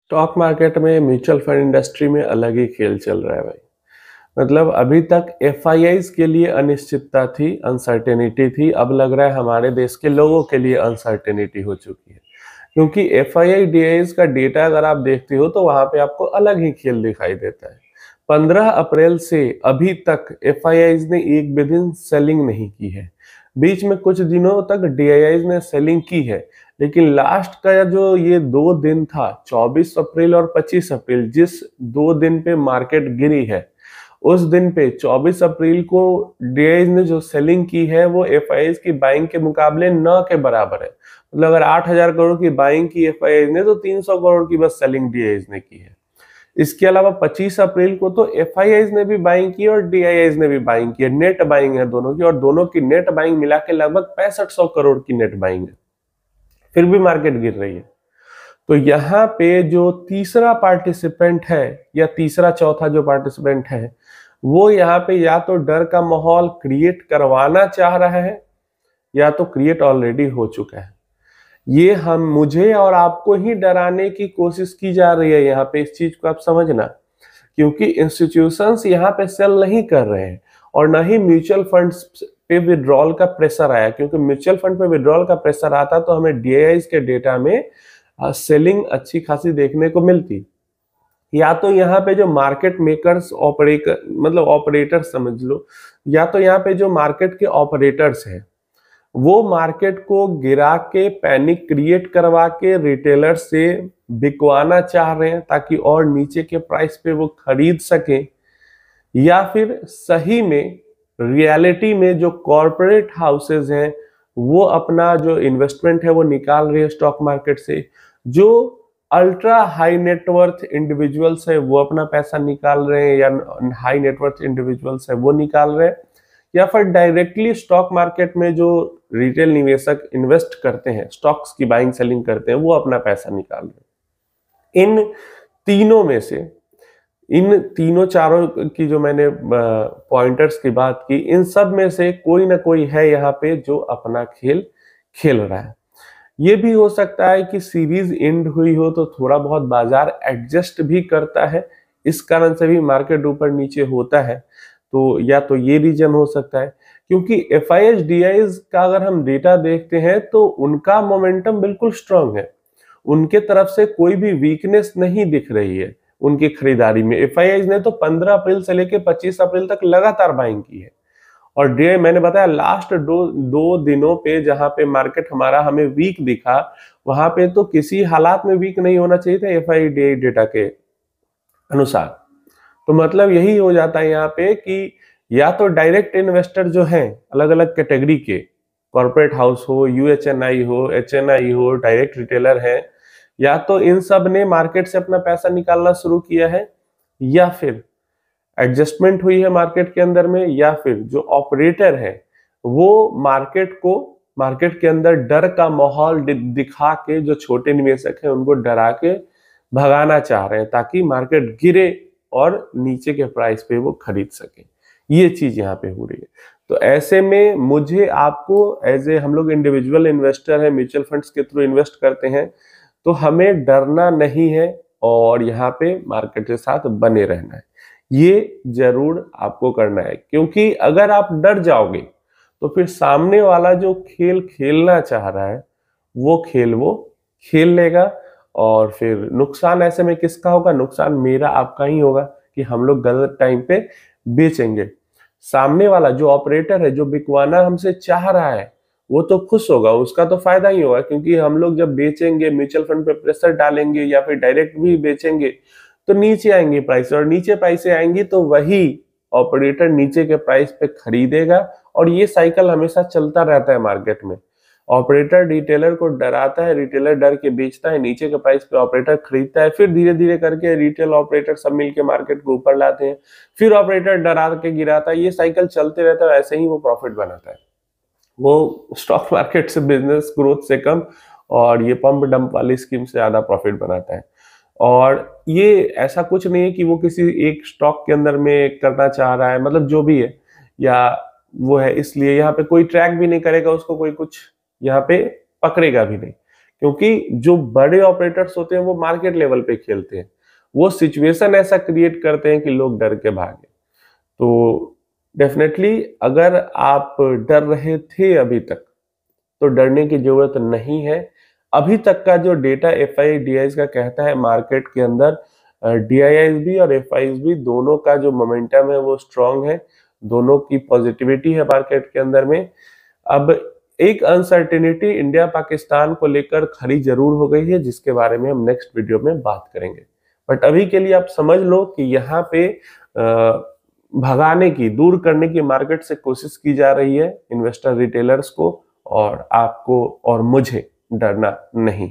Stock market में mutual fund industry में अलग ही खेल चल रहा है भाई। मतलब अभी तक एफआईआईज के लिए अनिश्चितता थी, अनसर्टेनिटी थी। अब लग रहा है हमारे देश के लोगों के लिए अनसर्टेनिटी हो चुकी है, क्योंकि एफआईआई डीआईज का डेटा अगर आप देखते हो तो वहां पे आपको अलग ही खेल दिखाई देता है। 15 अप्रैल से अभी तक एफआईआईज ने एक भी दिन सेलिंग नहीं की है। बीच में कुछ दिनों तक डीआईआईज ने सेलिंग की है, लेकिन लास्ट का जो ये 2 दिन था, 24 अप्रैल और 25 अप्रैल, जिस 2 दिन पे मार्केट गिरी है, उस दिन पे 24 अप्रैल को डीआईज ने जो सेलिंग की है वो एफआईआईज की बाइंग के मुकाबले न के बराबर है। मतलब अगर 8,000 करोड़ की बाइंग की एफआईआईज ने तो 300 करोड़ की बस सेलिंग डीआईज ने की है। इसके अलावा 25 अप्रैल को तो एफआईआईज ने भी बाइंग की और डीआईआईज ने भी बाइंग की है। नेट बाइंग है दोनों की, और दोनों की नेट बाइंग मिला के लगभग 6500 करोड़ की नेट बाइंग है। फिर भी मार्केट गिर रही है। तो यहाँ पे जो तीसरा पार्टिसिपेंट है या तीसरा चौथा जो पार्टिसिपेंट है, वो यहाँ पे या तो डर का माहौल क्रिएट करवाना चाह रहा है या तो क्रिएट ऑलरेडी हो चुका है। ये हम मुझे और आपको ही डराने की कोशिश की जा रही है यहाँ पे। इस चीज को आप समझना, क्योंकि इंस्टीट्यूशंस यहाँ पे सेल नहीं कर रहे हैं और न ही म्यूचुअल फंड्स पे विड्रॉल का प्रेशर आया। क्योंकि म्यूचुअल फंड पे विड्रॉल का प्रेशर आता तो हमें डीआईआईज के डेटा में सेलिंग अच्छी खासी देखने को मिलती। या तो यहाँ पे जो मार्केट मेकर्स ऑपरेटर्स समझ लो, या तो यहाँ पे जो मार्केट के ऑपरेटर्स हैं वो मार्केट को गिरा के पैनिक क्रिएट करवा के रिटेलर से बिकवाना चाह रहे हैं ताकि और नीचे के प्राइस पे वो खरीद सकें। या फिर सही में रियलिटी में जो कॉरपोरेट हाउसेज हैं वो अपना जो इन्वेस्टमेंट है वो निकाल रहे हैं स्टॉक मार्केट से। जो अल्ट्रा हाई नेटवर्थ इंडिविजुअल्स है वो अपना पैसा निकाल रहे हैं, या हाई नेटवर्थ इंडिविजुअल्स है वो निकाल रहे हैं, या फिर डायरेक्टली स्टॉक मार्केट में जो रिटेल निवेशक इन्वेस्ट करते हैं, स्टॉक्स की बाइंग सेलिंग करते हैं, वो अपना पैसा निकाल रहे हैं। इन तीनों में से, इन तीनों चारों की जो मैंने पॉइंटर्स की बात की, इन सब में से कोई ना कोई है यहाँ पे जो अपना खेल खेल रहा है। ये भी हो सकता है कि सीरीज एंड हुई हो तो थोड़ा बहुत बाजार एडजस्ट भी करता है, इस कारण से भी मार्केट ऊपर नीचे होता है। तो या तो ये रीजन हो सकता है, क्योंकि एफआईएच डीआईज का अगर हम डेटा देखते हैं तो उनका मोमेंटम बिल्कुल स्ट्रांग है। उनके तरफ से कोई भी वीकनेस नहीं दिख रही है उनकी खरीदारी में। एफआईआईज ने तो 15 अप्रैल से लेकर 25 अप्रैल तक लगातार बाइंग की है। और डे मैंने बताया लास्ट दो दिनों पे जहां पे मार्केट हमारा हमें वीक दिखा, वहां पे तो किसी हालात में वीक नहीं होना चाहिए था एफआईआई डेटा के अनुसार। तो मतलब यही हो जाता है यहाँ पे कि या तो डायरेक्ट इन्वेस्टर जो हैं अलग अलग कैटेगरी के, कॉर्पोरेट हाउस हो, यूएचएनआई हो, एचएनआई हो, डायरेक्ट रिटेलर है, या तो इन सब ने मार्केट से अपना पैसा निकालना शुरू किया है, या फिर एडजस्टमेंट हुई है मार्केट के अंदर में, या फिर जो ऑपरेटर है वो मार्केट के अंदर डर का माहौल दिखा के जो छोटे निवेशक हैं उनको डरा के भगाना चाह रहे हैं ताकि मार्केट गिरे और नीचे के प्राइस पे वो खरीद सके। ये चीज यहाँ पे हो रही है। तो ऐसे में मुझे आपको एज ए, हम लोग इंडिविजुअल इन्वेस्टर हैं, म्यूचुअल फंड्स के थ्रू इन्वेस्ट करते हैं, तो हमें डरना नहीं है और यहाँ पे मार्केट के साथ बने रहना है। ये जरूर आपको करना है, क्योंकि अगर आप डर जाओगे तो फिर सामने वाला जो खेल खेलना चाह रहा है वो खेल लेगा, और फिर नुकसान ऐसे में किसका होगा? नुकसान मेरा आपका ही होगा कि हम लोग गलत टाइम पे बेचेंगे। सामने वाला जो ऑपरेटर है जो बिकवाना हमसे चाह रहा है वो तो खुश होगा, उसका तो फायदा ही होगा, क्योंकि हम लोग जब बेचेंगे, म्यूचुअल फंड पे प्रेशर डालेंगे या फिर डायरेक्ट भी बेचेंगे तो नीचे आएंगी प्राइस, और नीचे प्राइस आएंगी तो वही ऑपरेटर नीचे के प्राइस पे खरीदेगा। और ये साइकिल हमेशा चलता रहता है मार्केट में। ऑपरेटर रिटेलर को डराता है, रिटेलर डर के बेचता है, नीचे के प्राइस पे ऑपरेटर खरीदता है, फिर धीरे धीरे करके रिटेल ऑपरेटर सब मिलके मार्केट को ऊपर लाते हैं, फिर ऑपरेटर डरा के गिराता है। ये साइकिल चलते रहता है, ऐसे ही वो प्रॉफिट बनाता है। वो स्टॉक मार्केट से बिजनेस ग्रोथ से कम और ये पंप डंप वाली स्कीम से ज्यादा प्रॉफिट बनाता है। और ये ऐसा कुछ नहीं है कि वो किसी एक स्टॉक के अंदर में करना चाह रहा है, मतलब जो भी है या वो है, इसलिए यहाँ पे कोई ट्रैक भी नहीं करेगा उसको, कोई कुछ यहाँ पे पकड़ेगा भी नहीं, क्योंकि जो बड़े ऑपरेटर्स होते हैं वो मार्केट लेवल पे खेलते हैं, वो सिचुएशन ऐसा क्रिएट करते हैं कि लोग डर के भागे। तो डेफिनेटली अगर आप डर रहे थे अभी तक, तो डरने की जरूरत नहीं है। अभी तक का जो डेटा एफआई डीआईज का कहता है, मार्केट के अंदर डीआईआईज भी और एफआईज भी दोनों का जो मोमेंटम है वो स्ट्रांग है, दोनों की पॉजिटिविटी है मार्केट के अंदर में। अब एक अनसर्टेनिटी इंडिया पाकिस्तान को लेकर खड़ी जरूर हो गई है, जिसके बारे में हम नेक्स्ट वीडियो में बात करेंगे। बट अभी के लिए आप समझ लो कि यहाँ पे भगाने की, दूर करने की मार्केट से कोशिश की जा रही है इन्वेस्टर रिटेलर्स को, और आपको और मुझे डरना नहीं।